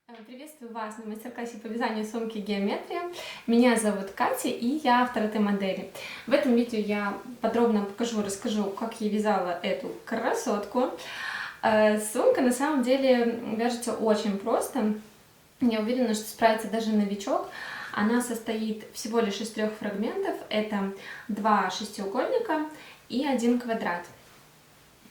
Приветствую вас на мастер-классе по вязанию сумки «Геометрия». Меня зовут Катя, и я автор этой модели. В этом видео я подробно расскажу, как я вязала эту красотку. Сумка на самом деле вяжется очень просто. Я уверена, что справится даже новичок. Она состоит всего лишь из 3 фрагментов. Это 2 шестиугольника и 1 квадрат.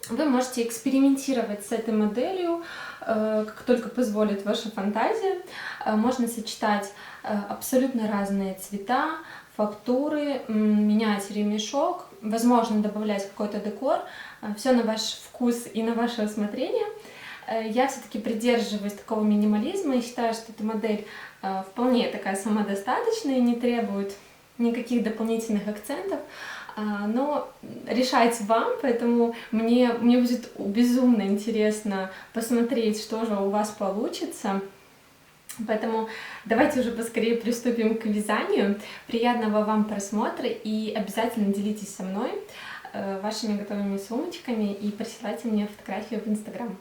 Вы можете экспериментировать с этой моделью, как только позволит ваша фантазия. Можно сочетать абсолютно разные цвета, фактуры, менять ремешок, возможно, добавлять какой-то декор. Все на ваш вкус и на ваше усмотрение. Я все-таки придерживаюсь такого минимализма и считаю, что эта модель вполне такая самодостаточная, не требует никаких дополнительных акцентов. Но решать вам, поэтому мне будет безумно интересно посмотреть, что же у вас получится. Поэтому давайте уже поскорее приступим к вязанию. Приятного вам просмотра и обязательно делитесь со мной вашими готовыми сумочками и присылайте мне фотографию в Инстаграм.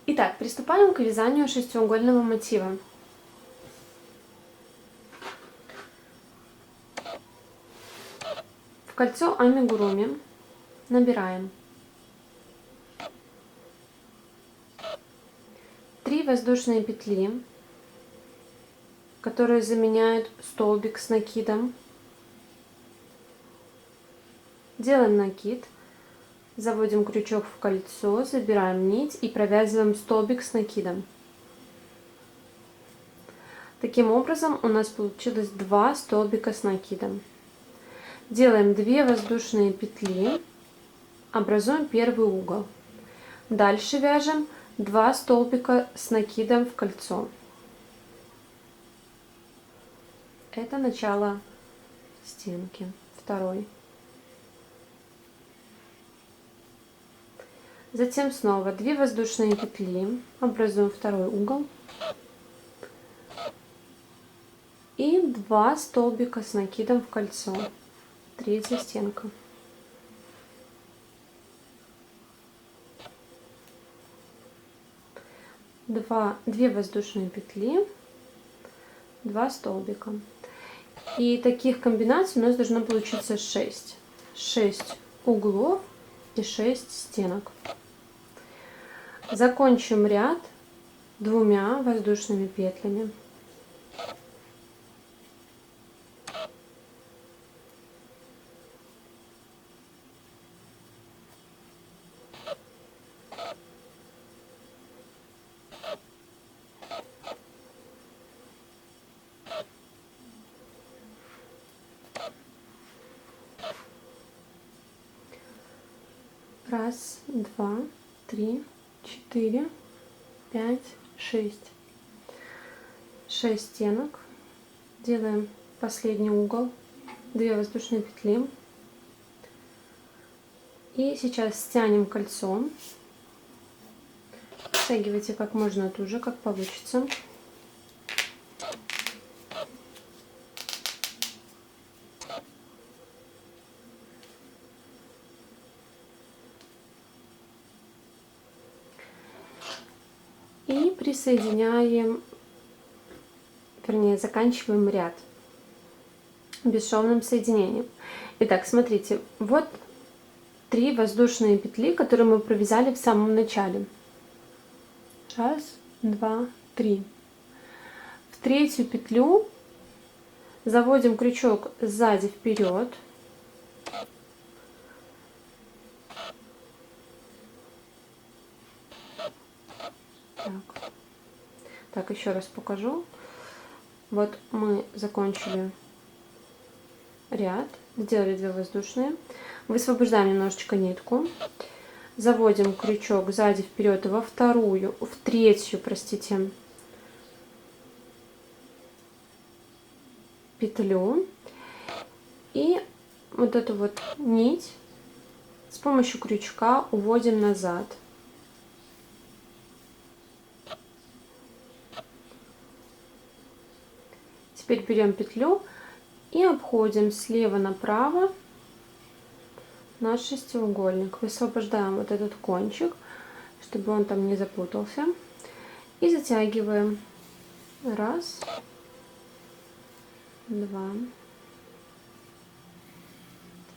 Итак, приступаем к вязанию шестиугольного мотива. В кольцо амигуруми набираем 3 воздушные петли, которые заменяют столбик с накидом. Делаем накид, заводим крючок в кольцо, забираем нить и провязываем столбик с накидом. Таким образом у нас получилось 2 столбика с накидом. Делаем 2 воздушные петли, образуем первый угол. Дальше вяжем 2 столбика с накидом в кольцо. Это начало стенки, второй. Затем снова 2 воздушные петли, образуем второй угол. И 2 столбика с накидом в кольцо, третья стенка. Две воздушные петли, 2 столбика. И таких комбинаций у нас должно получиться 6. 6 углов и 6 стенок. Закончим ряд 2 воздушными петлями. Раз, два, три, 4, 5, 6. 6 стенок. Делаем последний угол, 2 воздушные петли. И сейчас стянем кольцо. Стягивайте как можно туже, как получится. И присоединяем, вернее, заканчиваем ряд бесшовным соединением. Итак, смотрите, вот 3 воздушные петли, которые мы провязали в самом начале. Раз, два, 3. В третью петлю заводим крючок сзади вперед. Так, еще раз покажу. Вот мы закончили ряд, сделали 2 воздушные. Высвобождаем немножечко нитку, заводим крючок сзади вперед в третью, петлю, и вот эту вот нить с помощью крючка уводим назад. Теперь берем петлю и обходим слева направо наш шестиугольник. Высвобождаем вот этот кончик, чтобы он там не запутался. И затягиваем. Раз, два,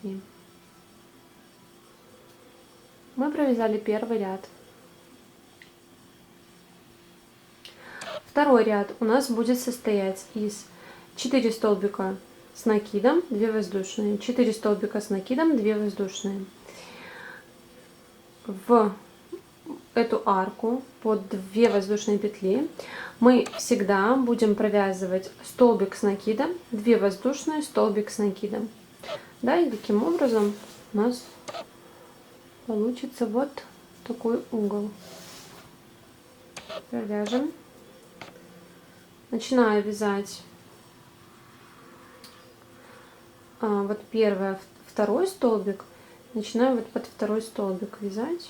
три. Мы провязали первый ряд. Второй ряд у нас будет состоять из 4 столбика с накидом, 2 воздушные, 4 столбика с накидом, 2 воздушные. В эту арку под 2 воздушные петли мы всегда будем провязывать столбик с накидом, 2 воздушные, столбик с накидом. Да, и таким образом у нас получится вот такой угол. Провяжем. Начинаю вязать вот первый, второй столбик. Начинаю вот под второй столбик вязать.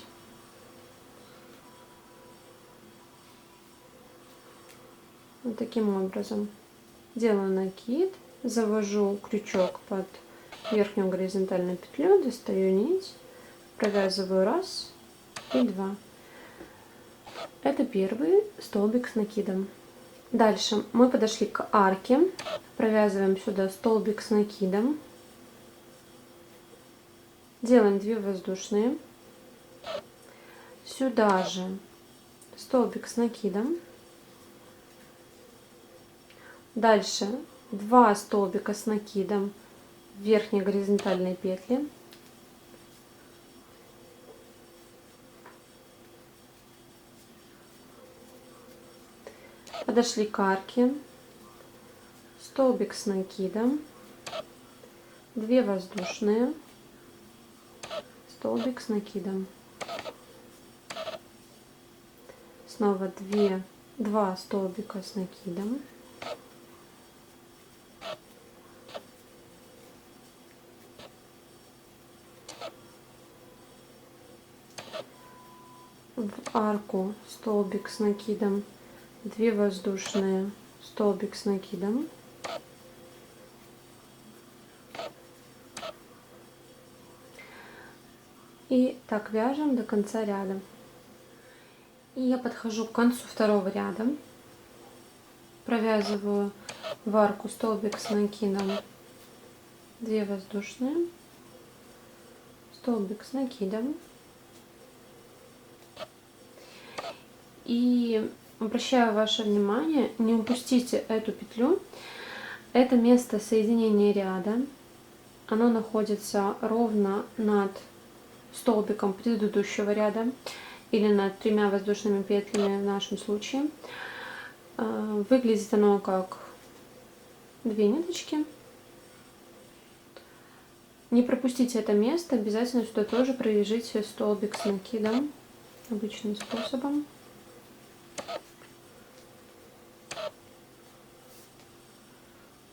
Вот таким образом. Делаю накид, завожу крючок под верхнюю горизонтальную петлю, достаю нить, провязываю раз и два. Это первый столбик с накидом. Дальше мы подошли к арке, провязываем сюда столбик с накидом, делаем 2 воздушные, сюда же столбик с накидом, дальше 2 столбика с накидом в верхней горизонтальной петли, подошли к арке, столбик с накидом, 2 воздушные, столбик с накидом, снова 2 столбика с накидом, в арку столбик с накидом, 2 воздушные, столбик с накидом, и так вяжем до конца ряда. И я подхожу к концу второго ряда, провязываю в арку столбик с накидом, 2 воздушные, столбик с накидом, и обращаю ваше внимание, не упустите эту петлю. Это место соединения ряда. Оно находится ровно над столбиком предыдущего ряда или над 3 воздушными петлями в нашем случае. Выглядит оно как 2 ниточки. Не пропустите это место, обязательно сюда тоже провяжите столбик с накидом обычным способом.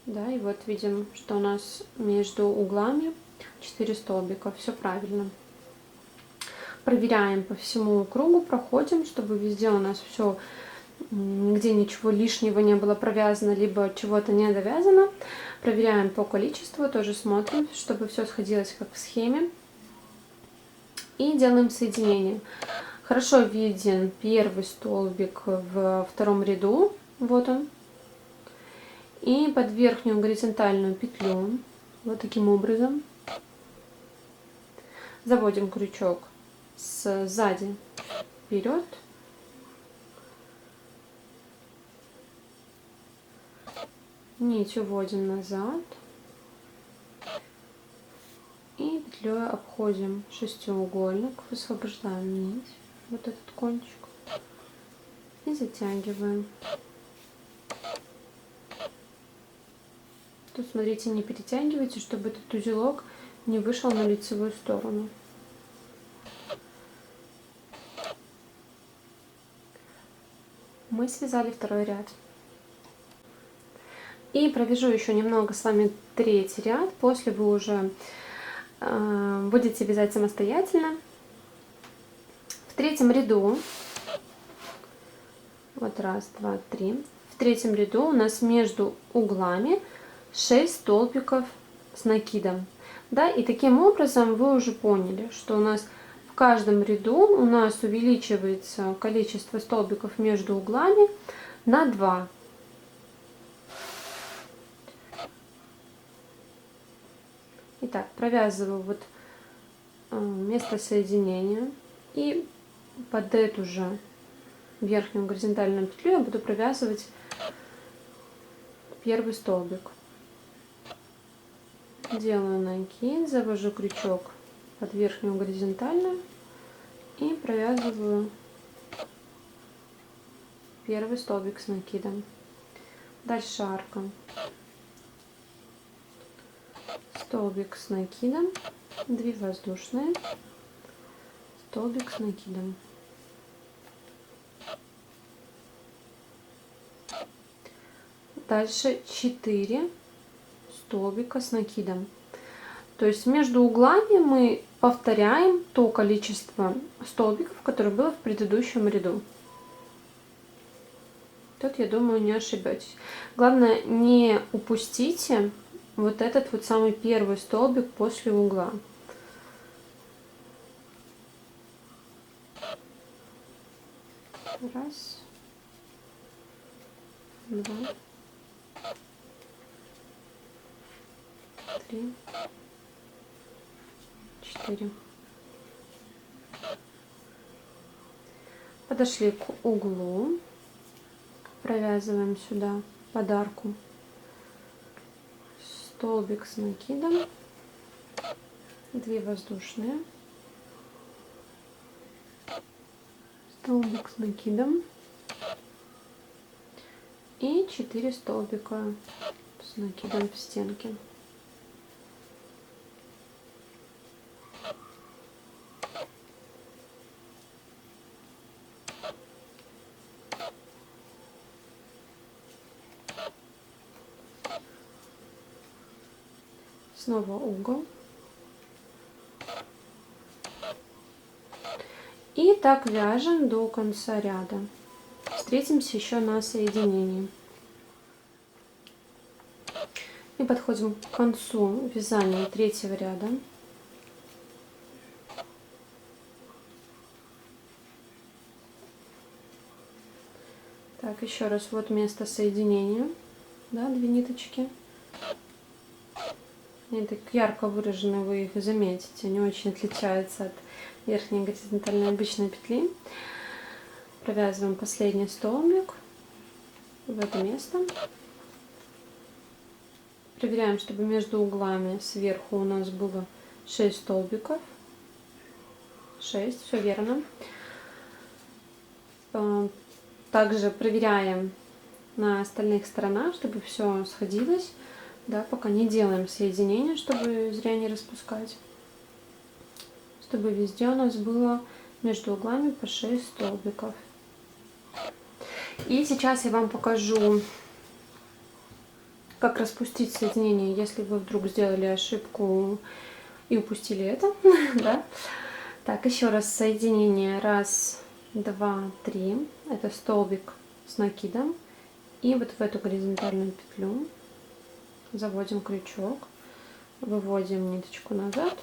Да, и вот видим, что у нас между углами 4 столбика. Все правильно. Проверяем по всему кругу, проходим, чтобы везде у нас все, нигде ничего лишнего не было провязано, либо чего-то не довязано. Проверяем по количеству, тоже смотрим, чтобы все сходилось как в схеме. И делаем соединение. Хорошо виден первый столбик в втором ряду. Вот он. И под верхнюю горизонтальную петлю, вот таким образом, заводим крючок сзади вперед, нить уводим назад и петлей обходим шестиугольник, высвобождаем нить, вот этот кончик, и затягиваем. Тут, смотрите, не перетягивайте, чтобы этот узелок не вышел на лицевую сторону. Мы связали второй ряд. И провяжу еще немного с вами третий ряд. После вы уже будете вязать самостоятельно. В третьем ряду, вот раз, два, три. В третьем ряду у нас между углами 6 столбиков с накидом. Да, и таким образом вы уже поняли, что у нас в каждом ряду у нас увеличивается количество столбиков между углами на 2. Итак, провязываю вот место соединения, и под эту же верхнюю горизонтальную петлю я буду провязывать первый столбик. Делаю накид, завожу крючок под верхнюю горизонтальную и провязываю первый столбик с накидом. Дальше арка. Столбик с накидом, 2 воздушные, столбик с накидом. Дальше 4 столбика с накидом. То есть между углами мы повторяем то количество столбиков, которое было в предыдущем ряду. Тут, я думаю, не ошибетесь. Главное, не упустите вот этот вот самый первый столбик после угла. Раз, два, 3, 4. Подошли к углу, провязываем сюда под арку столбик с накидом, 2 воздушные, столбик с накидом и 4 столбика с накидом в стенке. Снова угол. И так вяжем до конца ряда. Встретимся еще на соединении. И подходим к концу вязания 3-го ряда. Так, еще раз, вот место соединения, да, 2 ниточки. Они так ярко выражены, вы их заметите, они очень отличаются от верхней горизонтальной обычной петли. Провязываем последний столбик в это место. Проверяем, чтобы между углами сверху у нас было 6 столбиков. 6, все верно. Также проверяем на остальных сторонах, чтобы все сходилось. Да, пока не делаем соединения, чтобы зря не распускать. Чтобы везде у нас было между углами по 6 столбиков. И сейчас я вам покажу, как распустить соединение, если вы вдруг сделали ошибку и упустили это. Да? Так, еще раз соединение. 1, 2, 3. Это столбик с накидом. И вот в эту горизонтальную петлю заводим крючок, выводим ниточку назад,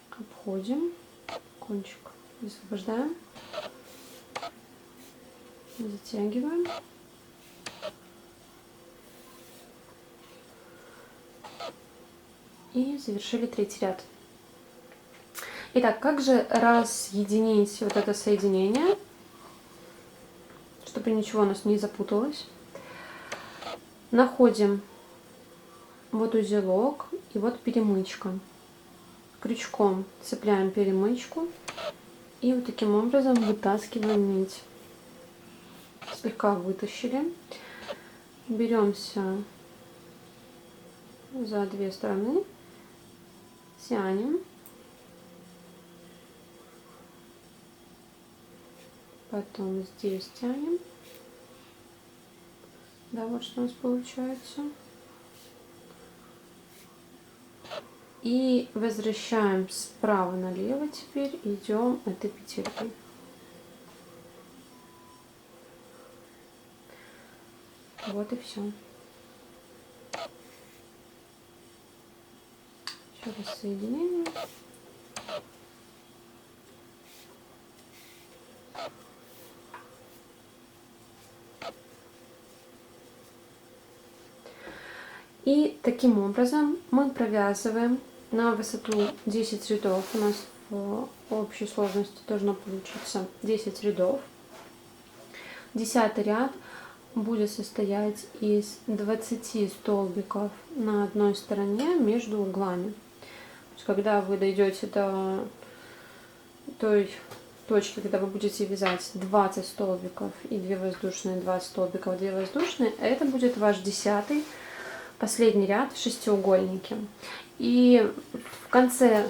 обходим кончик, высвобождаем, затягиваем и завершили 3-й ряд. Итак, как же разъединить вот это соединение, чтобы ничего у нас не запуталось? Находим вот узелок и вот перемычка. Крючком цепляем перемычку и вот таким образом вытаскиваем нить. Слегка вытащили. Беремся за 2 стороны, тянем. Потом здесь тянем. Да, вот что у нас получается. И возвращаем справа налево, теперь идем этой петелькой. Вот и все. рассоединение. И таким образом мы провязываем на высоту 10 рядов. У нас в общей сложности должно получиться 10 рядов. 10-й ряд будет состоять из 20 столбиков на одной стороне между углами. То есть, когда вы дойдете до той точки, когда вы будете вязать 20 столбиков и 2 воздушные, 20 столбиков, 2 воздушные, это будет ваш 10-й, последний ряд в шестиугольнике. И в конце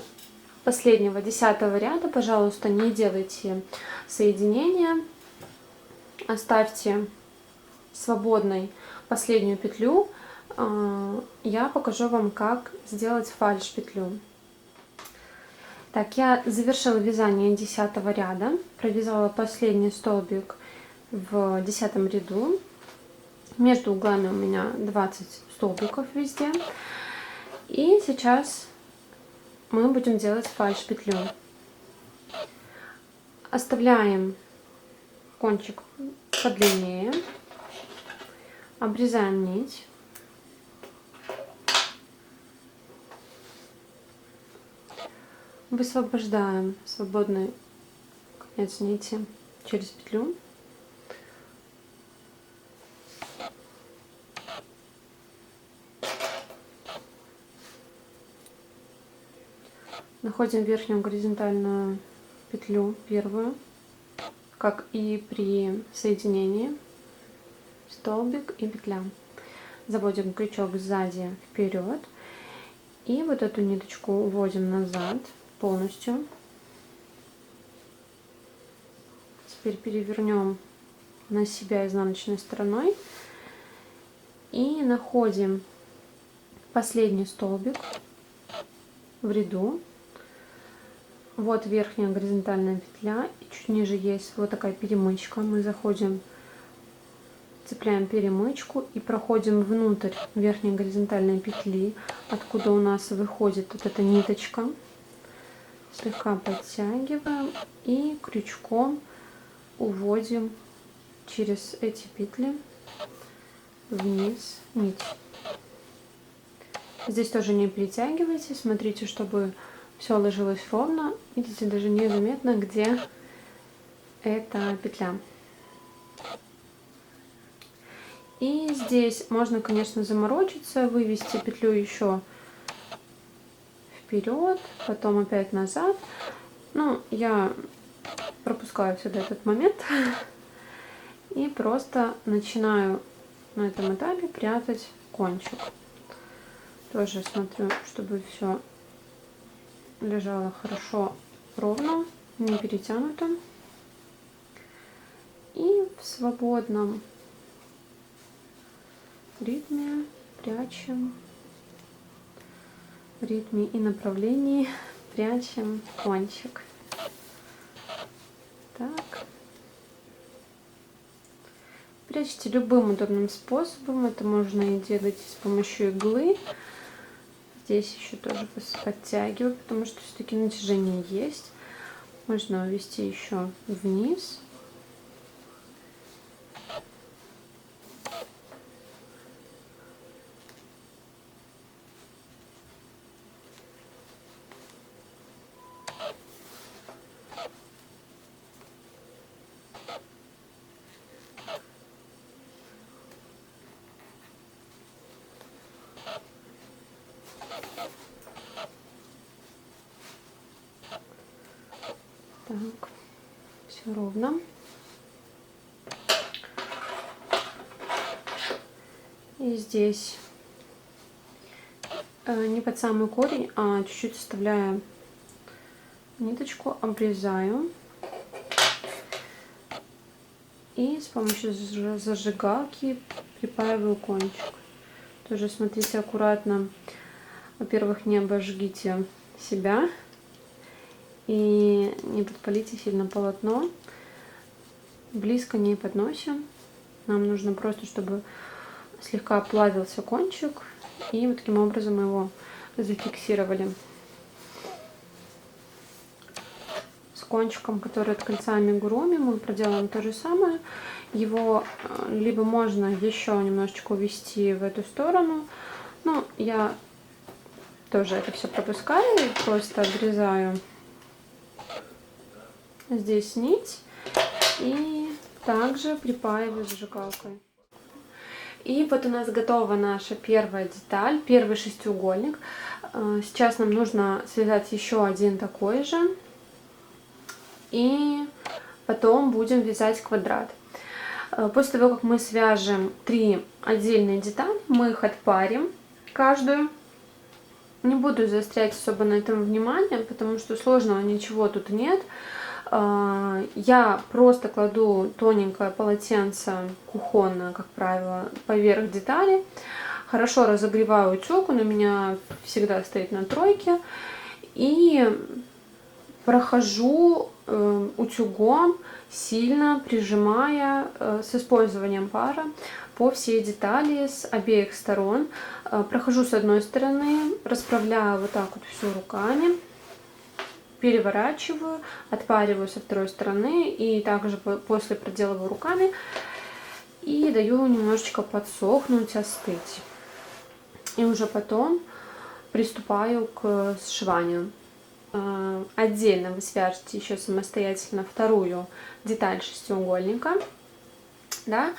последнего 10-го ряда, пожалуйста, не делайте соединения, оставьте свободной последнюю петлю. Я покажу вам, как сделать фальш-петлю. Так, я завершила вязание 10-го ряда, провязала последний столбик в 10-м ряду. Между углами у меня 20 столбиков везде. И сейчас мы будем делать фальш-петлю. Оставляем кончик подлиннее, обрезаем нить. Высвобождаем свободный конец нити через петлю. Находим верхнюю горизонтальную петлю, первую, как и при соединении, столбик и петля. Заводим крючок сзади вперед и вот эту ниточку уводим назад полностью. Теперь перевернем на себя изнаночной стороной и находим последний столбик в ряду. Вот верхняя горизонтальная петля, и чуть ниже есть вот такая перемычка. Мы заходим, цепляем перемычку и проходим внутрь верхней горизонтальной петли, откуда у нас выходит вот эта ниточка. Слегка подтягиваем и крючком уводим через эти петли вниз нить. Здесь тоже не притягивайте, смотрите, чтобы все ложилось ровно. Видите, даже незаметно, где эта петля. И здесь можно, конечно, заморочиться, вывести петлю еще вперед, потом опять назад. Ну, я пропускаю всегда этот момент и просто начинаю на этом этапе прятать кончик. Тоже смотрю, чтобы все лежало хорошо ровно, не перетянуто. И в свободном ритме прячем, в ритме и направлении прячем кончик. Так. Прячьте любым удобным способом. Это можно и делать с помощью иглы. Здесь еще тоже подтягиваю, потому что все-таки натяжение есть. Можно увести еще вниз. Так, все ровно. И здесь не под самый корень, а чуть-чуть вставляя ниточку, обрезаю. И с помощью зажигалки припаиваю кончик. Тоже смотрите аккуратно. Во-первых, не обожгите себя. И не подпалите сильно полотно. Близко не подносим. Нам нужно просто, чтобы слегка оплавился кончик. И вот таким образом мы его зафиксировали. С кончиком, который от кольца амигуруми, мы проделаем то же самое. Его либо можно еще немножечко увести в эту сторону, но я тоже это все пропускаю и просто обрезаю здесь нить и также припаиваю зажигалкой. И вот у нас готова наша первая деталь, первый шестиугольник. Сейчас нам нужно связать еще один такой же. И потом будем вязать квадрат. После того, как мы свяжем 3 отдельные детали, мы их отпарим каждую. Не буду заострять особо на этом внимание, потому что сложного ничего тут нет. Я просто кладу тоненькое полотенце кухонное, как правило, поверх детали. Хорошо разогреваю утюг, он у меня всегда стоит на тройке. И прохожу утюгом, сильно прижимая с использованием пара по всей детали с обеих сторон. Прохожу с одной стороны, расправляю вот так вот все руками, переворачиваю, отпариваю со второй стороны и также после проделываю руками и даю немножечко подсохнуть, остыть. И уже потом приступаю к сшиванию. Отдельно вы свяжете еще самостоятельно вторую деталь шестиугольника, да,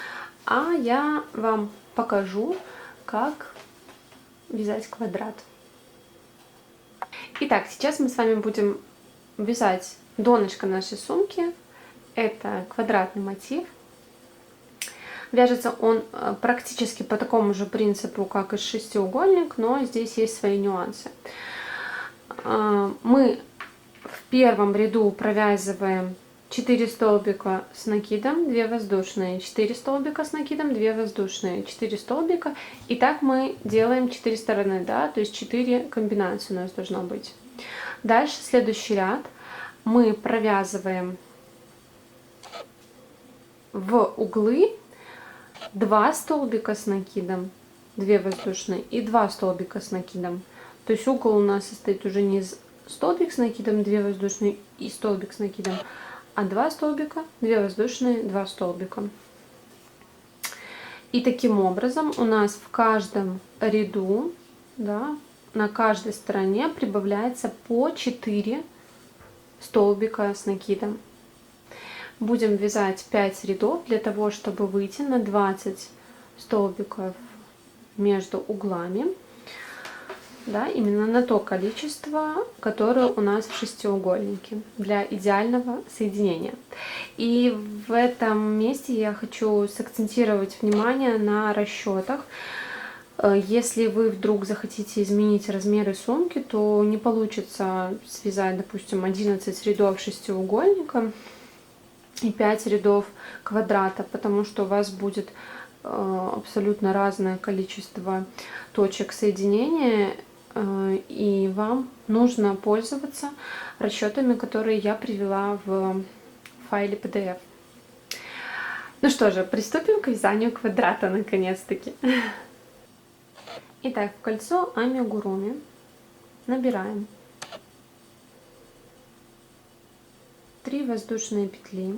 а я вам покажу, как вязать квадрат. Итак, сейчас мы с вами будем вязать донышко нашей сумки. Это квадратный мотив. Вяжется он практически по такому же принципу, как и шестиугольник, но здесь есть свои нюансы. Мы в первом ряду провязываем 4 столбика с накидом, 2 воздушные, 4 столбика с накидом, 2 воздушные, 4 столбика. И так мы делаем 4 стороны, да, то есть 4 комбинации у нас должно быть. Дальше следующий ряд мы провязываем в углы 2 столбика с накидом, 2 воздушные и 2 столбика с накидом. То есть угол у нас состоит уже не из столбик с накидом, 2 воздушные и столбик с накидом, а 2 столбика, 2 воздушные, 2 столбика. И таким образом у нас в каждом ряду, да, на каждой стороне прибавляется по 4 столбика с накидом. Будем вязать 5 рядов для того, чтобы выйти на 20 столбиков между углами. Да, именно на то количество, которое у нас в шестиугольнике для идеального соединения. И в этом месте я хочу сакцентировать внимание на расчетах. Если вы вдруг захотите изменить размеры сумки, то не получится связать, допустим, 11 рядов шестиугольника и 5 рядов квадрата, потому что у вас будет абсолютно разное количество точек соединения, и вам нужно пользоваться расчетами, которые я привела в файле PDF. Ну что же, приступим к вязанию квадрата наконец-таки. Итак, в кольцо амигуруми набираем 3 воздушные петли,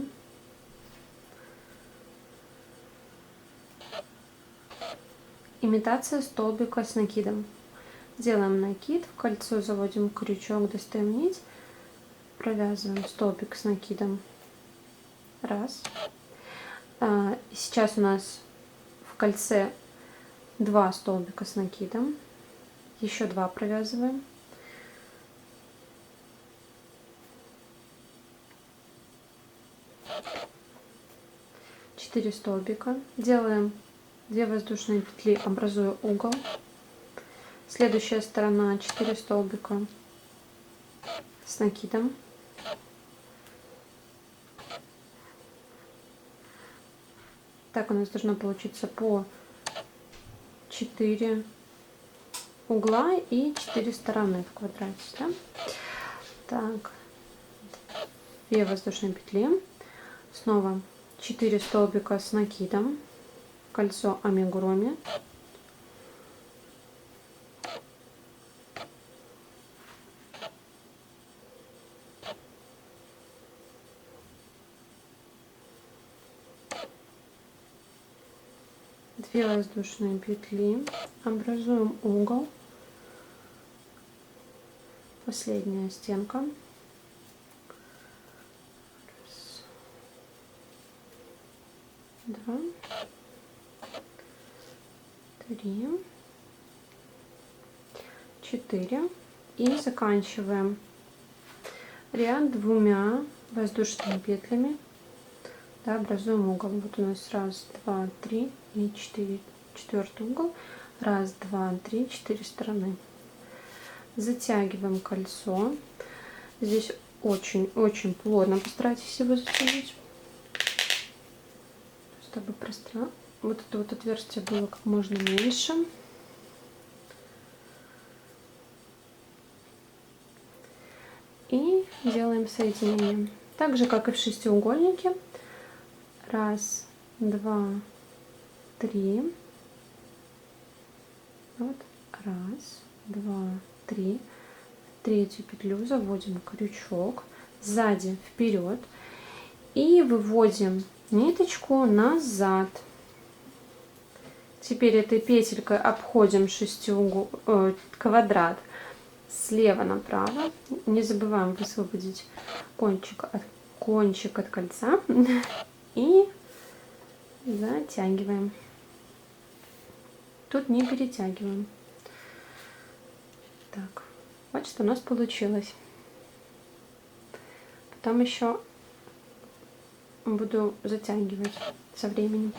имитация столбика с накидом. Делаем накид, в кольцо заводим крючок, достаем нить, провязываем столбик с накидом. Раз. Сейчас у нас в кольце 2 столбика с накидом, еще 2 провязываем. Четыре столбика. Делаем 2 воздушные петли, образуя угол. Следующая сторона 4 столбика с накидом. Так у нас должно получиться по 4 угла и 4 стороны в квадрате. Да? Так, 2 воздушные петли. Снова 4 столбика с накидом. Кольцо амигуруми. 2 воздушные петли, образуем угол, последняя стенка, раз, 2, 3, 4 и заканчиваем ряд 2 воздушными петлями, да, образуем угол. Вот у нас 1, 2, 3 и 4, четвертый угол, 1, 2, 3, 4 стороны. Затягиваем кольцо. Здесь очень плотно постарайтесь его затянуть, чтобы вот это вот отверстие было как можно меньше. И делаем соединение. Так же, как и в шестиугольнике. 1, 2, 3. Вот. 1, 2, 3. Третью петлю заводим крючок сзади вперед и выводим ниточку назад. Теперь этой петелькой обходим квадрат слева направо. Не забываем высвободить кончик от кольца и затягиваем. Тут не перетягиваем. Так, вот что у нас получилось. Потом еще буду затягивать со временем.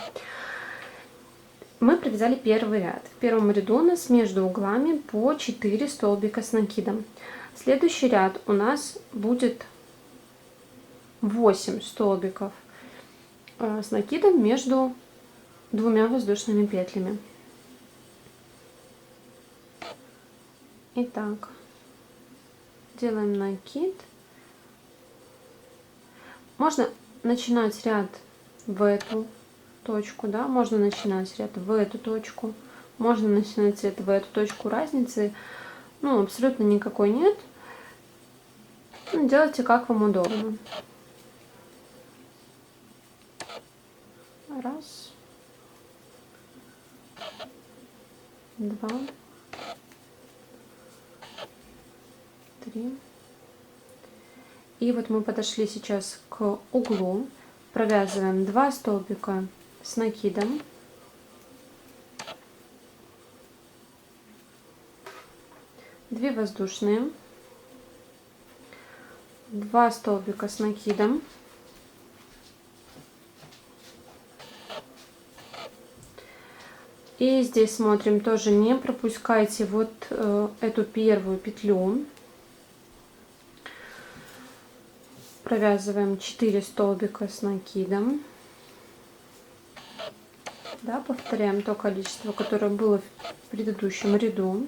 Мы провязали первый ряд. В первом ряду у нас между углами по 4 столбика с накидом. Следующий ряд у нас будет 8 столбиков с накидом между 2 воздушными петлями. Итак, делаем накид. Можно начинать ряд в эту точку, да, можно начинать ряд в эту точку, можно начинать ряд в эту точку. Разницы, ну, абсолютно никакой нет. Ну, делайте как вам удобно. 1, 2, 3. И вот мы подошли сейчас к углу, провязываем 2 столбика с накидом, две воздушные, 2 столбика с накидом, и здесь смотрим, тоже не пропускайте вот эту первую петлю. Провязываем 4 столбика с накидом. Да, повторяем то количество, которое было в предыдущем ряду.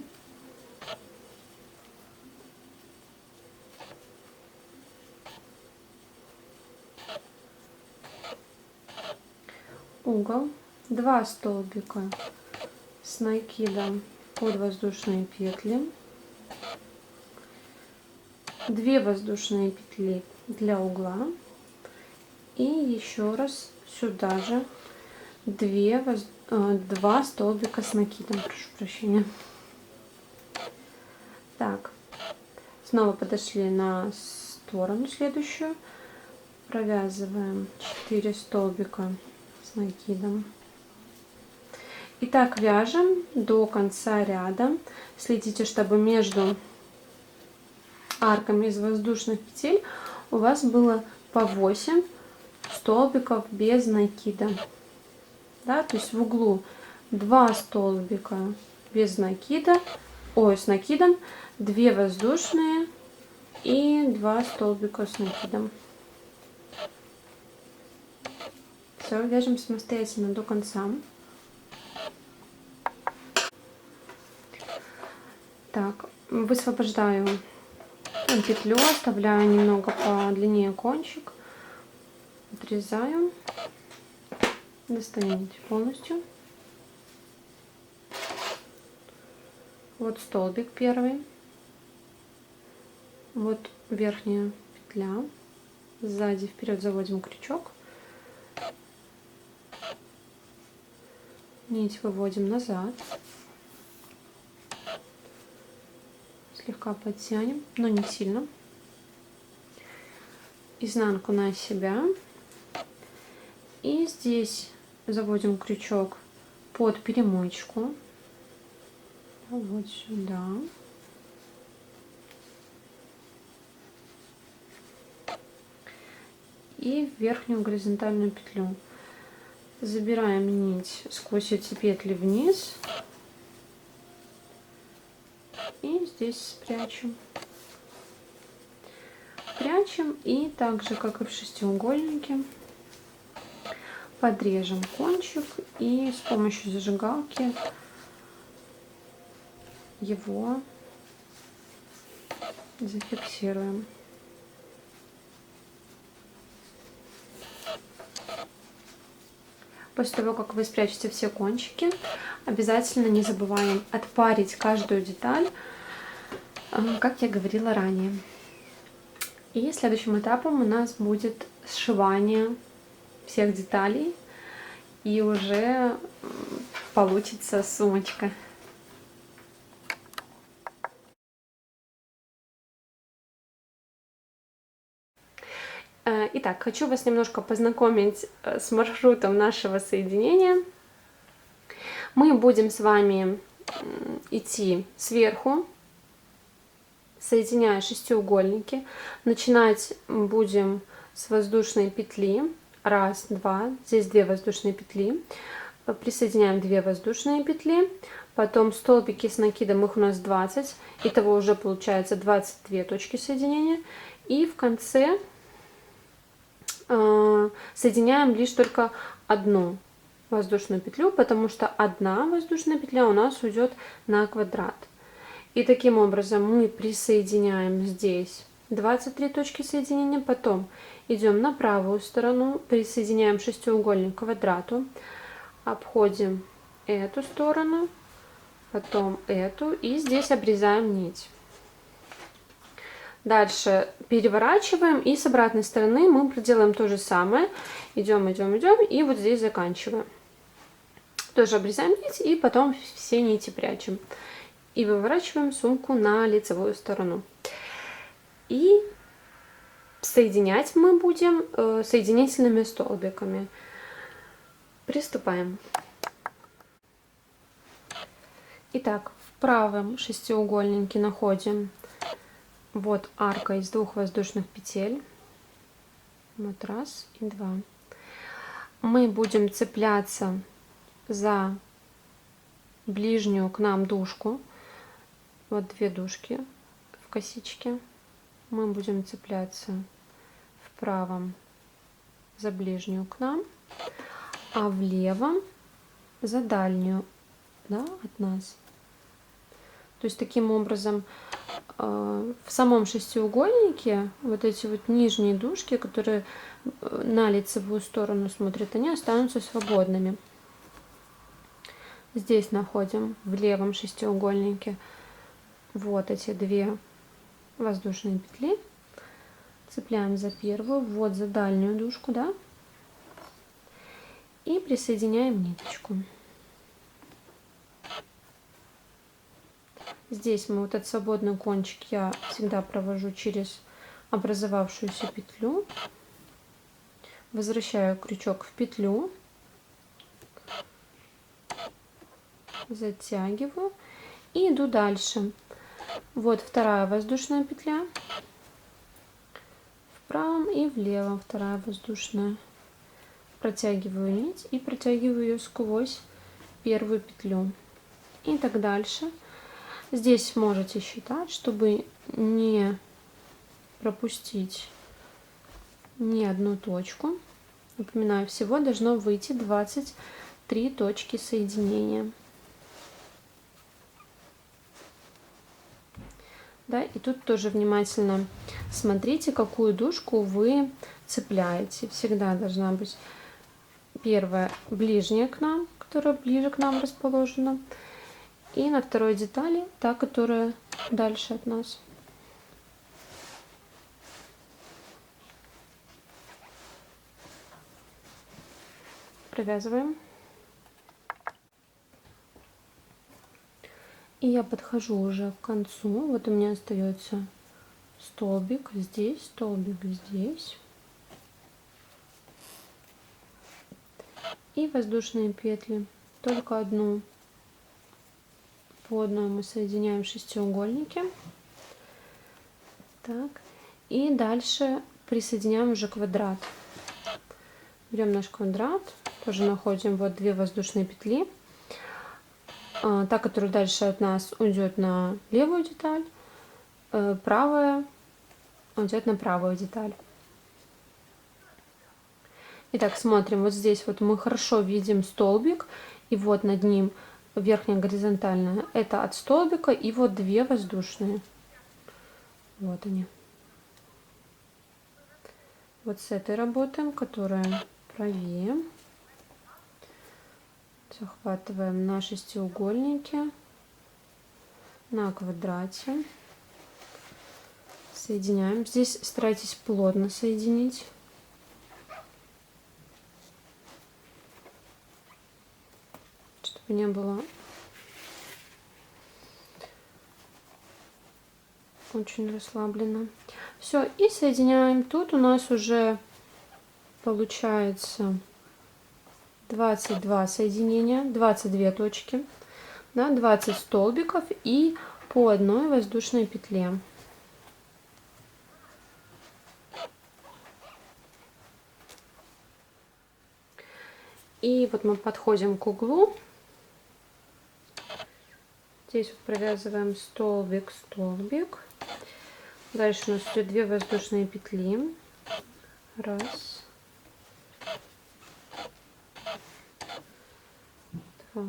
Угол, 2 столбика с накидом под воздушные петли, 2 воздушные петли для угла и еще раз сюда же 2 столбика с накидом, прошу прощения. Так, снова подошли на сторону следующую, провязываем 4 столбика с накидом. И так вяжем до конца ряда. Следите, чтобы между арками из воздушных петель у вас было по 8 столбиков без накида. Да, то есть в углу 2 столбика без накида, с накидом, 2 воздушные и 2 столбика с накидом. Все, вяжем самостоятельно до конца. Так, высвобождаю петлю, оставляю немного подлиннее кончик, отрезаю, достаю нить полностью. Вот столбик первый, вот верхняя петля, сзади вперед заводим крючок, Нить выводим назад. Слегка подтянем, но не сильно. Изнанку на себя. И здесь заводим крючок под перемычку. Вот сюда. И в верхнюю горизонтальную петлю. Забираем нить сквозь эти петли вниз. И здесь спрячем. Прячем и так же, как и в шестиугольнике, подрежем кончик и с помощью зажигалки его зафиксируем. После того, как вы спрячете все кончики, обязательно не забываем отпарить каждую деталь, как я говорила ранее. И следующим этапом у нас будет сшивание всех деталей, и уже получится сумочка. Итак, хочу вас немножко познакомить с маршрутом нашего соединения. Мы будем с вами идти сверху, соединяя шестиугольники. Начинать будем с воздушной петли. Раз, два. Здесь 2 воздушные петли. Присоединяем 2 воздушные петли. Потом столбики с накидом, их у нас 20. Итого уже получается 22 точки соединения. И в конце соединяем лишь только одну воздушную петлю, потому что одна воздушная петля у нас уйдет на квадрат. И таким образом мы присоединяем здесь 23 точки соединения, потом идем на правую сторону, присоединяем шестиугольник к квадрату, обходим эту сторону, потом эту, и здесь обрезаем нить. Дальше переворачиваем, и с обратной стороны мы проделаем то же самое. Идем, идем, идем, и вот здесь заканчиваем. Тоже обрезаем нить, и потом все нити прячем. И выворачиваем сумку на лицевую сторону. И соединять мы будем соединительными столбиками. Приступаем. Итак, в правом шестиугольнике находим вот арка из 2 воздушных петель. Вот раз и два. Мы будем цепляться за ближнюю к нам дужку. Вот 2 дужки в косичке. Мы будем цепляться в правом за ближнюю к нам, а в левом за дальнюю, да, от нас. То есть таким образом в самом шестиугольнике вот эти вот нижние дужки, которые на лицевую сторону смотрят, они останутся свободными. Здесь находим в левом шестиугольнике вот эти 2 воздушные петли, цепляем за первую, вот за дальнюю дужку, да, и присоединяем ниточку. Здесь мы вот этот свободный кончик я всегда провожу через образовавшуюся петлю, возвращаю крючок в петлю, затягиваю и иду дальше. Вот 2 воздушная петля в правом и в левом 2 воздушная. Протягиваю нить и протягиваю ее сквозь первую петлю. И так дальше. Здесь можете считать, чтобы не пропустить ни одну точку. Напоминаю, всего должно выйти 23 точки соединения. Да, и тут тоже внимательно смотрите, какую дужку вы цепляете. Всегда должна быть первая ближняя к нам, которая ближе к нам расположена. И на второй детали та, которая дальше от нас. Провязываем. И я подхожу уже к концу. Вот у меня остается столбик здесь, столбик здесь. И воздушные петли. Только одну по одной мы соединяем в шестиугольнике. Так. И дальше присоединяем уже квадрат. Берем наш квадрат, тоже находим вот 2 воздушные петли. Та, которая дальше от нас уйдет на левую деталь, правая уйдет на правую деталь. Итак, смотрим, вот здесь вот мы хорошо видим столбик, и вот над ним верхняя горизонтальная, это от столбика, и вот 2 воздушные. Вот они. Вот с этой работаем, которая правее. Захватываем на шестиугольнике, на квадрате. Соединяем. Здесь старайтесь плотно соединить. Чтобы не было очень расслабленно. Все, и соединяем. Тут у нас уже получается 22 соединения, 22 точки, да, 20 столбиков и по одной воздушной петле. И вот мы подходим к углу. Здесь вот провязываем столбик, столбик. Дальше у нас идет 2 воздушные петли. Раз. Два.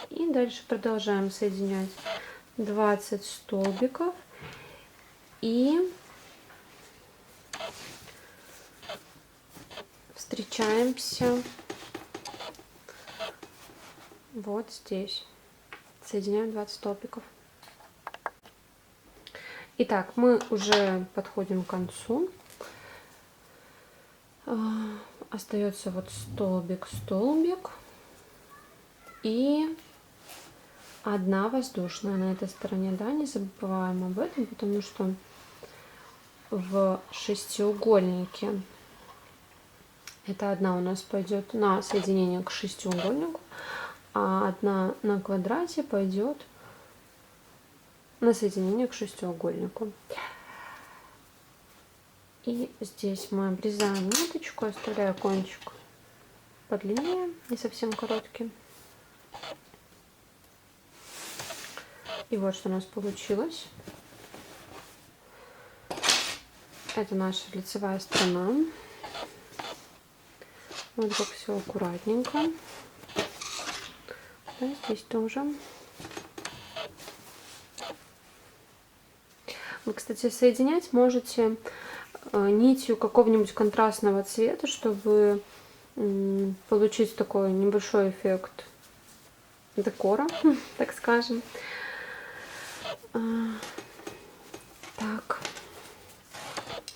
И дальше продолжаем соединять 20 столбиков и встречаемся вот здесь. Соединяем 20 столбиков. Итак, мы уже подходим к концу. Остается вот столбик, столбик и одна воздушная на этой стороне, да, не забываем об этом, потому что в шестиугольнике это одна у нас пойдет на соединение к шестиугольнику, а одна на квадрате пойдет на соединение к шестиугольнику. И здесь мы обрезаем ниточку, оставляя кончик подлиннее, не совсем короткий. И вот что у нас получилось. Это наша лицевая сторона. Вот как все аккуратненько. Да, здесь тоже. Вы, кстати, соединять можете нитью какого-нибудь контрастного цвета, чтобы получить такой небольшой эффект декора, так скажем. Так.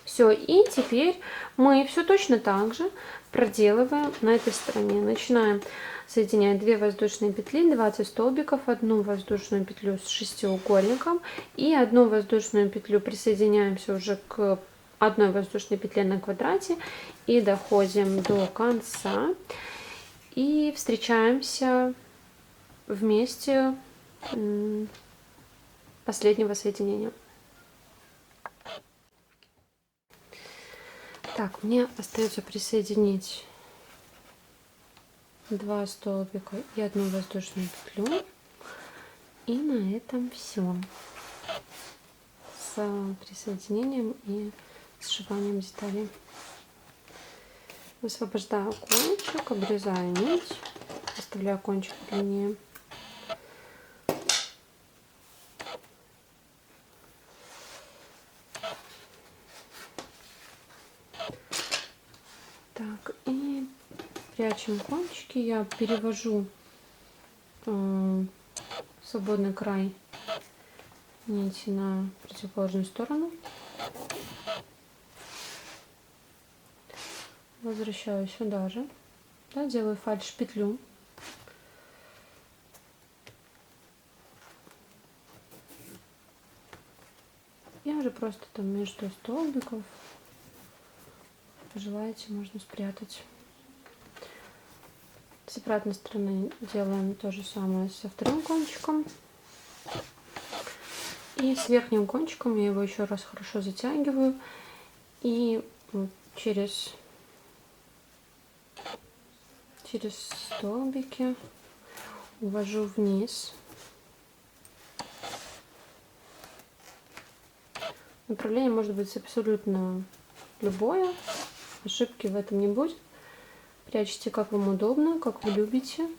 Все, и теперь мы все точно так же проделываем на этой стороне. Начинаем соединять 2 воздушные петли, 20 столбиков, 1 воздушную петлю с шестиугольником и 1 воздушную петлю присоединяемся уже к одной воздушной петле на квадрате и доходим до конца и встречаемся вместе последнего соединения. Так, мне остается присоединить 2 столбика и 1 воздушную петлю. И на этом все с присоединением и сшиванием деталей. Высвобождаю кончик, обрезаю нить, оставляю кончик длиннее. Так, и прячем кончики. Я перевожу свободный край нити на противоположную сторону. Возвращаю сюда же. Да, делаю фальш петлю. И уже просто там между столбиков, пожелаете, можно спрятать. С обратной стороны делаем то же самое со вторым кончиком. И с верхним кончиком я его еще раз хорошо затягиваю. И вот через столбики увожу вниз. Направление может быть абсолютно любое. Ошибки в этом не будет. Прячьте как вам удобно, как вы любите.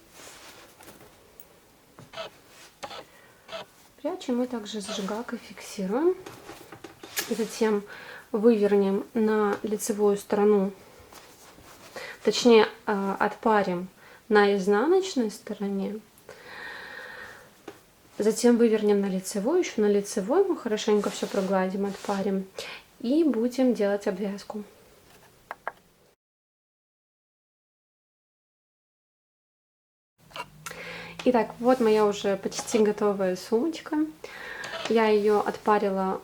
Прячем и также зажигалкой фиксируем. Затем вывернем на лицевую сторону, точнее отпарим на изнаночной стороне. Затем вывернем на лицевой, еще на лицевой мы хорошенько все прогладим, отпарим. И будем делать обвязку. Итак, вот моя уже почти готовая сумочка. Я ее отпарила,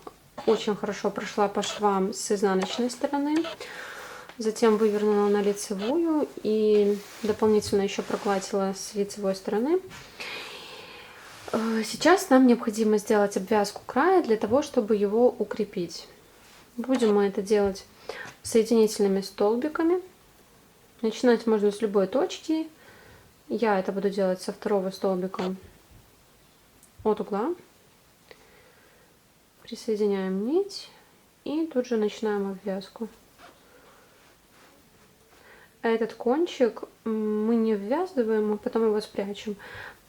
очень хорошо прошла по швам с изнаночной стороны. Затем вывернула на лицевую и дополнительно еще прогладила с лицевой стороны. Сейчас нам необходимо сделать обвязку края для того, чтобы его укрепить. Будем мы это делать соединительными столбиками. Начинать можно с любой точки. Я это буду делать со второго столбика от угла. Присоединяем нить и тут же начинаем обвязку. Этот кончик мы не ввязываем, а потом его спрячем.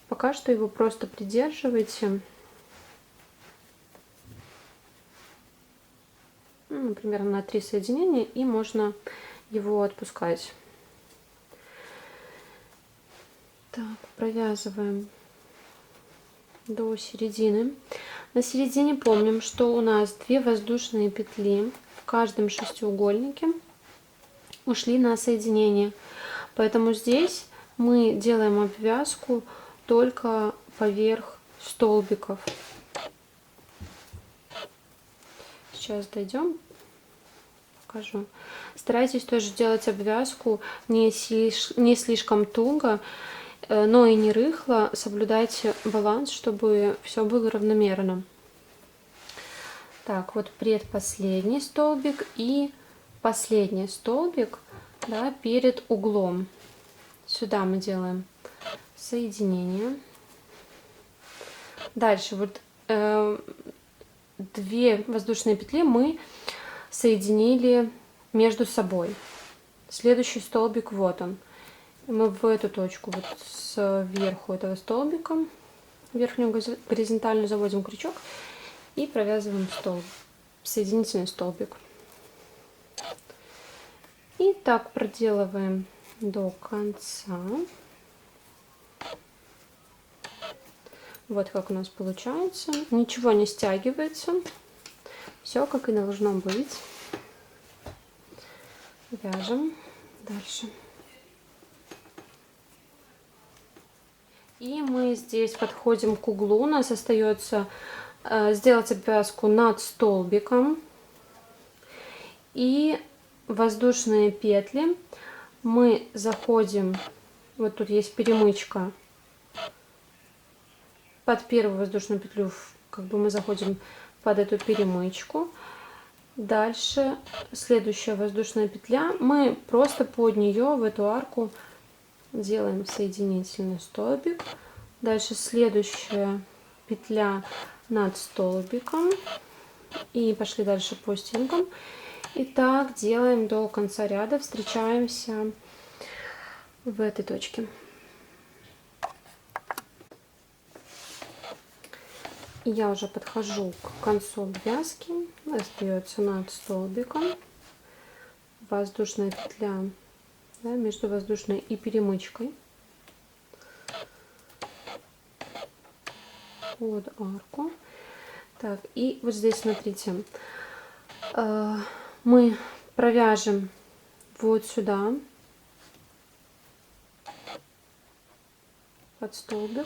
Пока что его просто придерживайте. Примерно на 3 соединения, и можно его отпускать. Так, провязываем до середины. На середине помним, что у нас 2 воздушные петли в каждом шестиугольнике ушли на соединение. Поэтому здесь мы делаем обвязку только поверх столбиков. Сейчас дойдем, покажу. Старайтесь тоже делать обвязку не слишком туго, но и не рыхло. Соблюдайте баланс, чтобы все было равномерно. Так, вот предпоследний столбик и последний столбик, да, перед углом. Сюда мы делаем соединение. Дальше вот 2 воздушные петли мы соединили между собой. Следующий столбик, вот он. Мы в эту точку, вот сверху этого столбика, верхнюю горизонтально заводим крючок и провязываем соединительный столбик. И так проделываем до конца. Вот как у нас получается. Ничего не стягивается. Все как и должно быть. Вяжем дальше. И мы здесь подходим к углу. У нас остается сделать обвязку над столбиком. И воздушные петли мы заходим, вот тут есть перемычка, под первую воздушную петлю, как бы мы заходим под эту перемычку. Дальше следующая воздушная петля, мы просто под нее в эту арку делаем соединительный столбик. Дальше следующая петля над столбиком. И пошли дальше по стенкам. И так делаем до конца ряда. Встречаемся в этой точке. Я уже подхожу к концу обвязки. Остается над столбиком воздушная петля, да, между воздушной и перемычкой под арку. Так, и вот здесь смотрите, мы провяжем вот сюда под столбик.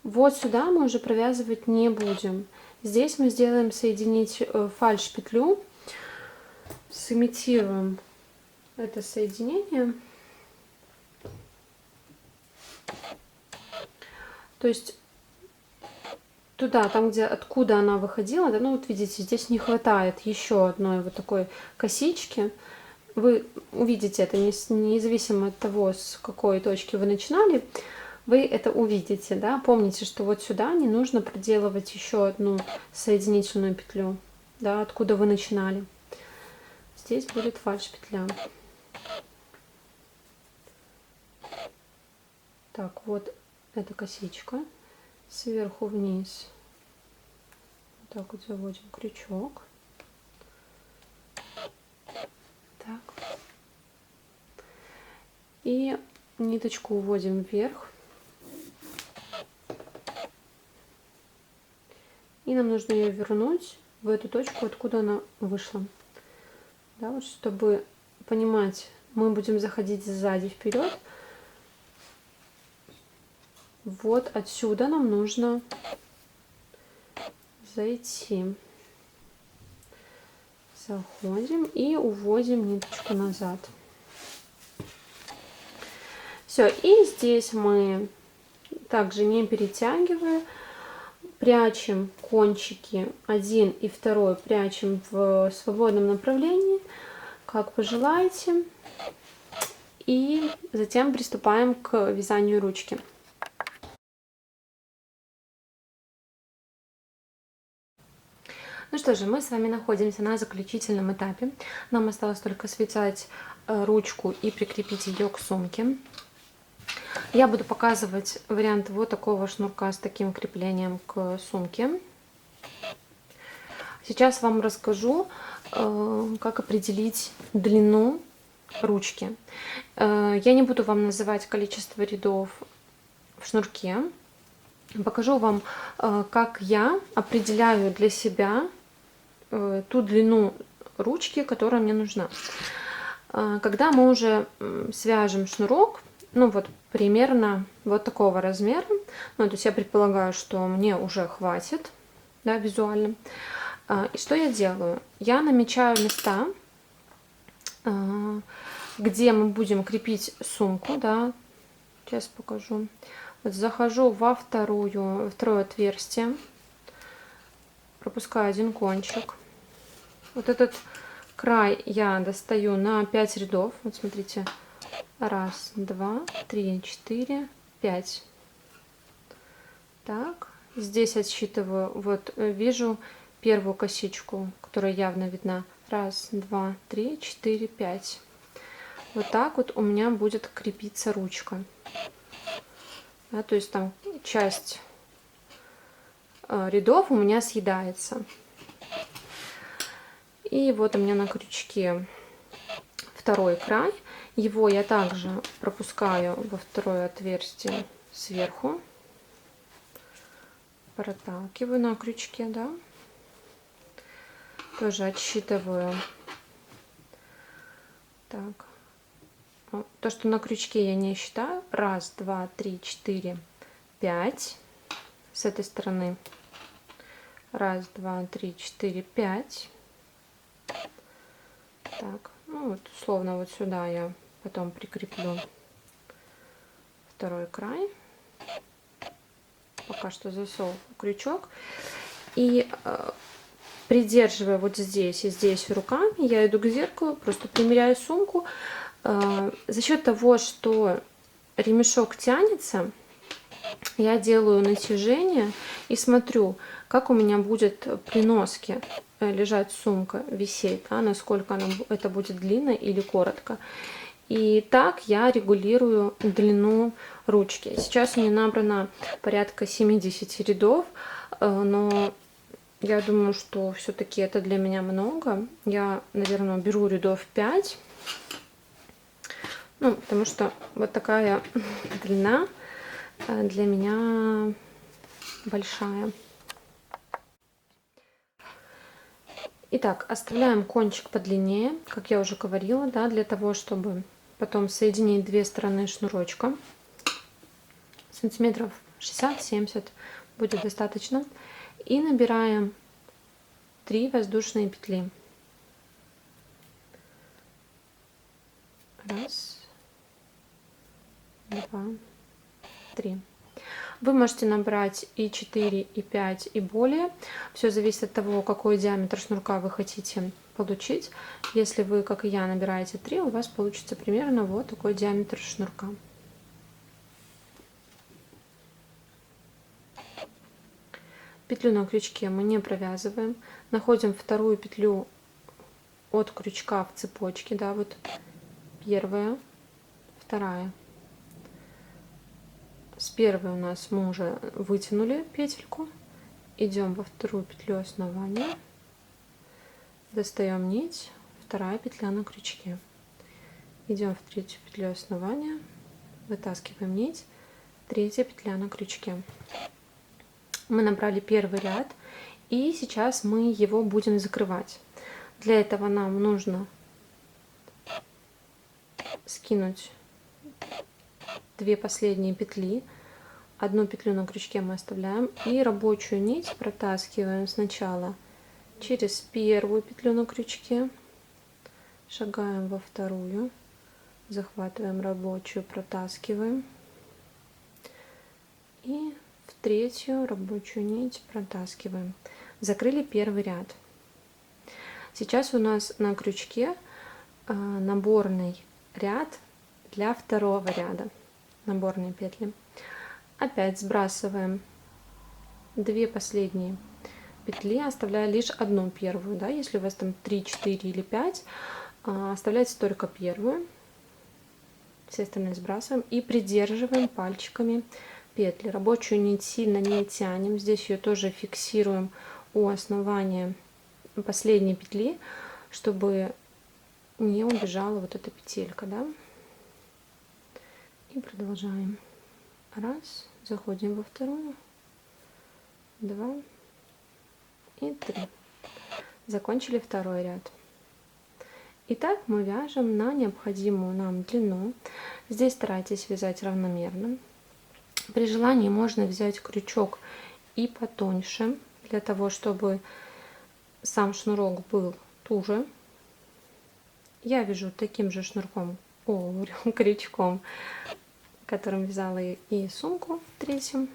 Вот сюда мы уже провязывать не будем. Здесь мы сделаем соединить фальш петлю, сымитируем это соединение. То есть туда, там, где, откуда она выходила, да, ну вот видите, здесь не хватает еще одной вот такой косички. Вы увидите это независимо от того, с какой точки вы начинали, вы это увидите, да. Помните, что вот сюда не нужно проделывать еще одну соединительную петлю, да, откуда вы начинали. Здесь будет фальш петля. Так, вот эта косичка. Сверху вниз вот так вот заводим крючок. Так. И ниточку уводим вверх. И нам нужно ее вернуть в эту точку, откуда она вышла. Да, вот чтобы понимать, мы будем заходить сзади вперед. Вот отсюда нам нужно зайти. Заходим и уводим ниточку назад. Все, и здесь мы также не перетягивая, прячем кончики 1 и 2, прячем в свободном направлении, как пожелаете. И затем приступаем к вязанию ручки. Ну что же, мы с вами находимся на заключительном этапе. Нам осталось только связать ручку и прикрепить ее к сумке. Я буду показывать вариант вот такого шнурка с таким креплением к сумке. Сейчас вам расскажу, как определить длину ручки. Я не буду вам называть количество рядов в шнурке. Покажу вам, как я определяю для себя ту длину ручки, которая мне нужна. Когда мы уже свяжем шнурок, ну вот примерно вот такого размера, ну, то есть я предполагаю, что мне уже хватит, да, визуально. И что я делаю? Я намечаю места, где мы будем крепить сумку, да, сейчас покажу. Вот захожу во второе отверстие, пропускаю один кончик. Вот этот край я достаю на 5 рядов. Вот смотрите. 1, 2, 3, 4, 5. Так. Здесь отсчитываю. Вот вижу первую косичку, которая явно видна. 1, 2, 3, 4, 5. Вот так вот у меня будет крепиться ручка. Да, то есть там часть рядов у меня съедается. И вот у меня на крючке второй край. Его я также пропускаю во второе отверстие сверху. Проталкиваю на крючке, да. Тоже отсчитываю. Так. То, что на крючке я не считаю. 1, 2, 3, 4, 5. С этой стороны. 1, 2, 3, 4, 5. Так, ну вот условно вот сюда я потом прикреплю второй край. Пока что засовываю крючок. И придерживая вот здесь и здесь руками, я иду к зеркалу, просто примеряю сумку. За счет того, что ремешок тянется, я делаю натяжение и смотрю, как у меня будет при носке лежать сумка, висеть, да, насколько это будет длинно или коротко. И так я регулирую длину ручки. Сейчас у меня набрано порядка 70 рядов, но я думаю, что все-таки это для меня много. Я, наверное, беру рядов 5, ну, потому что вот такая длина для меня большая. Итак, оставляем кончик подлиннее, как я уже говорила, да, для того, чтобы потом соединить две стороны шнурочка. Сантиметров 60-70 будет достаточно. и набираем 3 воздушные петли. Раз, два, три. Вы можете набрать и 4, и 5, и более. Все зависит от того, какой диаметр шнурка вы хотите получить. Если вы, как и я, набираете 3, у вас получится примерно вот такой диаметр шнурка. Петлю на крючке мы не провязываем. Находим вторую петлю от крючка в цепочке, да, вот первая, вторая. С первой у нас мы уже вытянули петельку, идем во вторую петлю основания, достаем нить, вторая петля на крючке, идем в третью петлю основания, вытаскиваем нить, третья петля на крючке. Мы набрали первый ряд, и сейчас мы его будем закрывать. Для этого нам нужно скинуть 2 последние петли, одну петлю на крючке мы оставляем, и рабочую нить протаскиваем сначала через первую петлю на крючке, шагаем во вторую, захватываем рабочую, протаскиваем, и в третью рабочую нить протаскиваем. Закрыли первый ряд. Сейчас у нас на крючке наборный ряд для второго ряда, наборные петли. Опять сбрасываем 2 последние петли, оставляя лишь одну первую, да, если у вас там 3, 4 или 5, оставляйте только первую, все остальные сбрасываем и придерживаем пальчиками петли. Рабочую нить сильно не тянем, здесь ее тоже фиксируем у основания последней петли, чтобы не убежала вот эта петелька, да. И продолжаем. Раз, заходим во вторую, 2 и 3. Закончили второй ряд. Итак, мы вяжем на необходимую нам длину. Здесь старайтесь вязать равномерно. При желании можно взять крючок и потоньше, для того, чтобы сам шнурок был туже. Я вяжу таким же шнурком, крючком, которым вязала и сумку третью.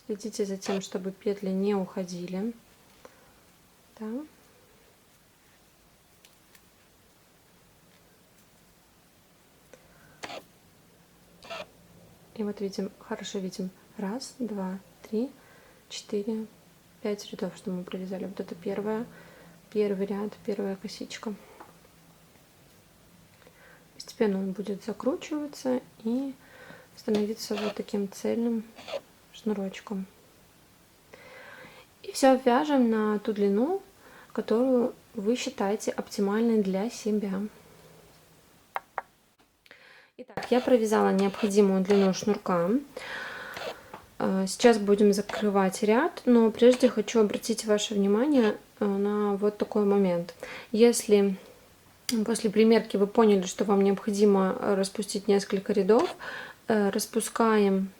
Следите за тем, чтобы петли не уходили. Да. И вот видим, хорошо видим. 1, 2, 3, 4, 5 рядов, что мы провязали. Вот это первый ряд, первая косичка. Постепенно он будет закручиваться и становиться вот таким цельным шнурочком. И все вяжем на ту длину, которую вы считаете оптимальной для себя. Итак, я провязала необходимую длину шнурка. Сейчас будем закрывать ряд, но прежде хочу обратить ваше внимание на вот такой момент. Если после примерки вы поняли, что вам необходимо распустить несколько рядов, распускаем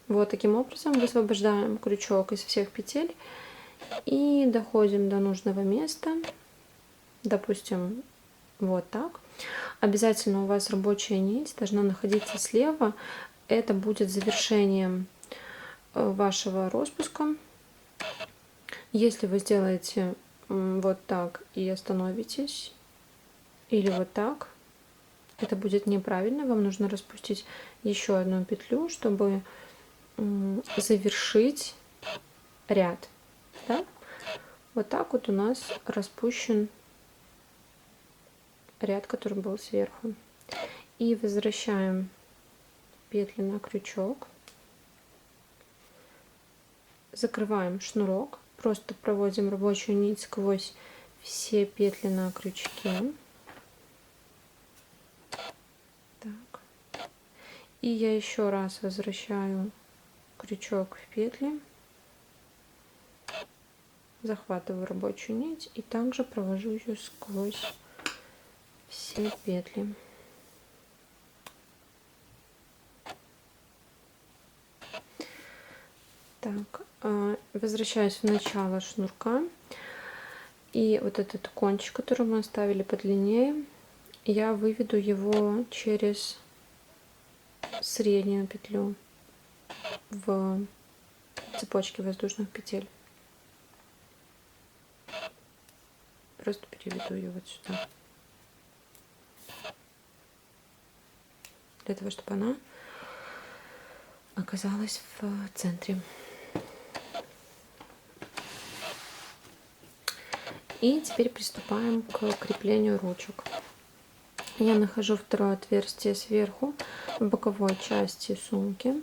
вот таким образом, высвобождаем крючок из всех петель и доходим до нужного места, допустим, вот так. Обязательно у вас рабочая нить должна находиться слева. Это будет завершением вашего распуска. Если вы сделаете вот так и остановитесь, или вот так, это будет неправильно. Вам нужно распустить еще одну петлю, чтобы завершить ряд. Да? Вот так вот у нас распущен ряд, который был сверху. И возвращаем петли на крючок, закрываем шнурок, просто проводим рабочую нить сквозь все петли на крючке. Так. И я еще раз возвращаю крючок в петли, захватываю рабочую нить и также провожу ее сквозь все петли. Так, возвращаюсь в начало шнурка. И вот этот кончик, который мы оставили подлиннее, я выведу его через среднюю петлю в цепочке воздушных петель. Просто переведу ее вот сюда. Для того, чтобы она оказалась в центре. И теперь приступаем к креплению ручек. Я нахожу второе отверстие сверху в боковой части сумки.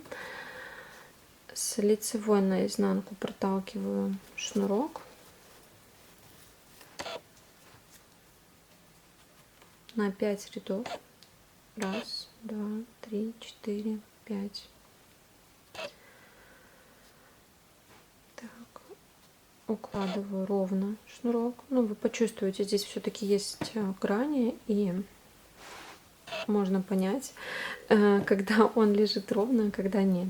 С лицевой наизнанку проталкиваю шнурок. На 5 рядов. 1, 2, 3, 4, 5. Укладываю ровно шнурок. Ну, вы почувствуете, здесь все-таки есть грани, и можно понять, когда он лежит ровно, а когда нет.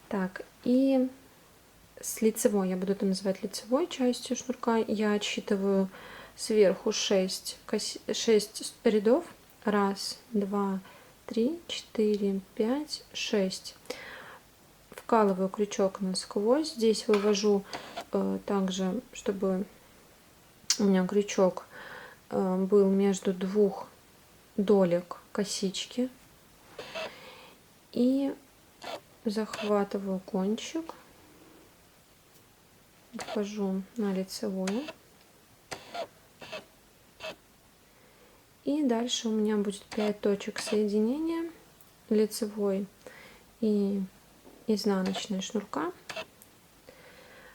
Так, и с лицевой, я буду это называть лицевой частью шнурка, я отсчитываю сверху 6 рядов. 1, 2, 3, 4, 5, 6. Вкалываю крючок насквозь. Здесь вывожу также, чтобы у меня крючок был между двух долек косички. И захватываю кончик, вхожу на лицевую. И дальше у меня будет 5 точек соединения лицевой и изнаночной шнурка.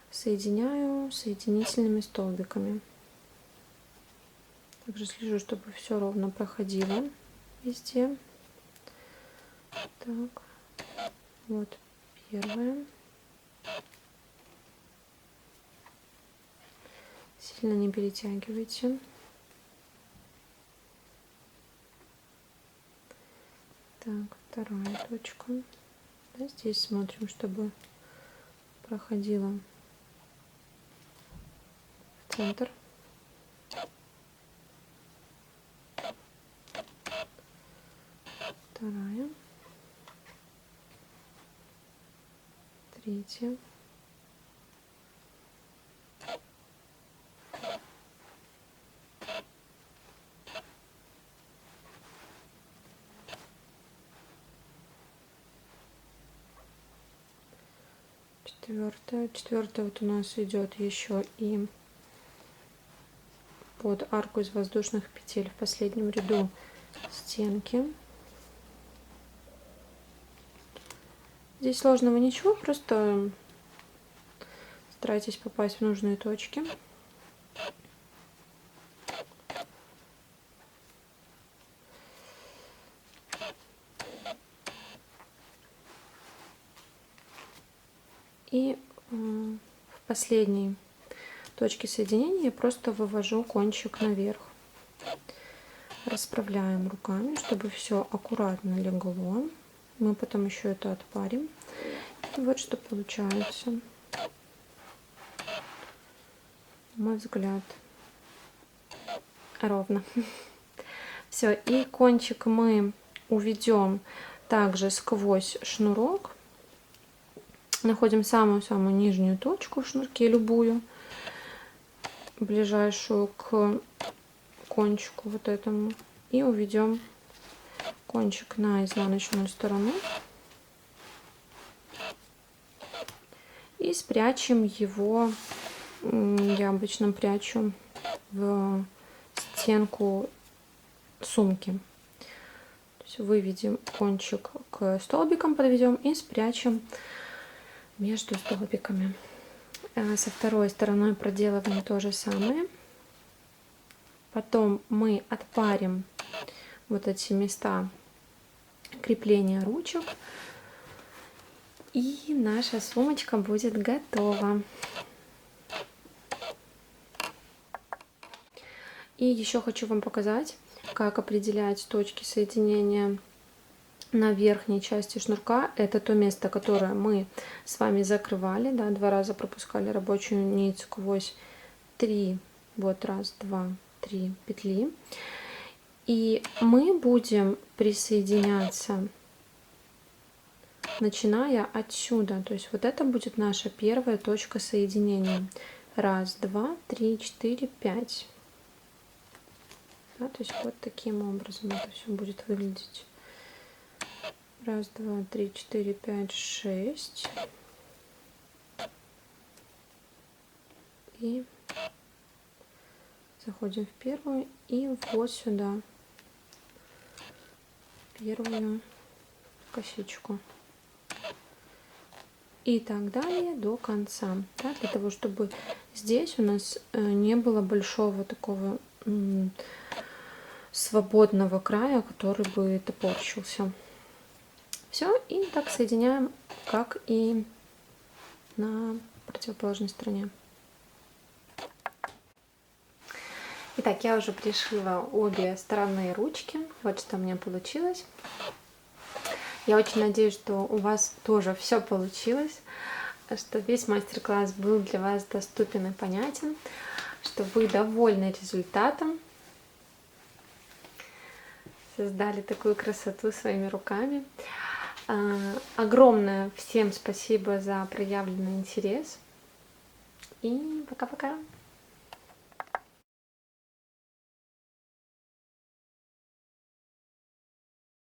Соединяю соединительными столбиками. Также слежу, чтобы все ровно проходило везде. Так, вот первое. Сильно не перетягивайте. Так, вторая точка. Да, здесь смотрим, чтобы проходила в центр. Вторая. Третья. Четвертая. Четвертая вот у нас идет еще и под арку из воздушных петель в последнем ряду стенки. Здесь сложного ничего, просто старайтесь попасть в нужные точки. И в последней точке соединения я просто вывожу кончик наверх. Расправляем руками, чтобы все аккуратно легло. Мы потом еще это отпарим. И вот что получается. На мой взгляд, ровно. Все, и кончик мы уведем также сквозь шнурок. Находим самую-самую нижнюю точку в шнурке, любую, ближайшую к кончику вот этому, и уведем кончик на изнаночную сторону и спрячем его. Я обычно прячу в стенку сумки. То есть выведем кончик к столбикам, подведем и спрячем между столбиками. Со второй стороной проделываем то же самое. Потом мы отпарим вот эти места крепления ручек, и наша сумочка будет готова. И еще хочу вам показать, как определять точки соединения на верхней части шнурка. Это то место, которое мы с вами закрывали, да, 2 раза пропускали рабочую нить сквозь 3, вот 1, 2, 3 петли. И мы будем присоединяться, начиная отсюда. То есть вот это будет наша первая точка соединения. 1, 2, 3, 4, 5. Да, то есть вот таким образом это все будет выглядеть. 1, 2, 3, 4, 5, 6. И заходим в первую и вот сюда первую косичку. И так далее до конца. Да, для того, чтобы здесь у нас не было большого такого свободного края, который бы топорщился. Все, и так соединяем, как и на противоположной стороне. Итак, я уже пришила обе стороны ручки. Вот что у меня получилось. Я очень надеюсь, что у вас тоже все получилось, что весь мастер-класс был для вас доступен и понятен, что вы довольны результатом, создали такую красоту своими руками. Огромное всем спасибо за проявленный интерес. И пока-пока!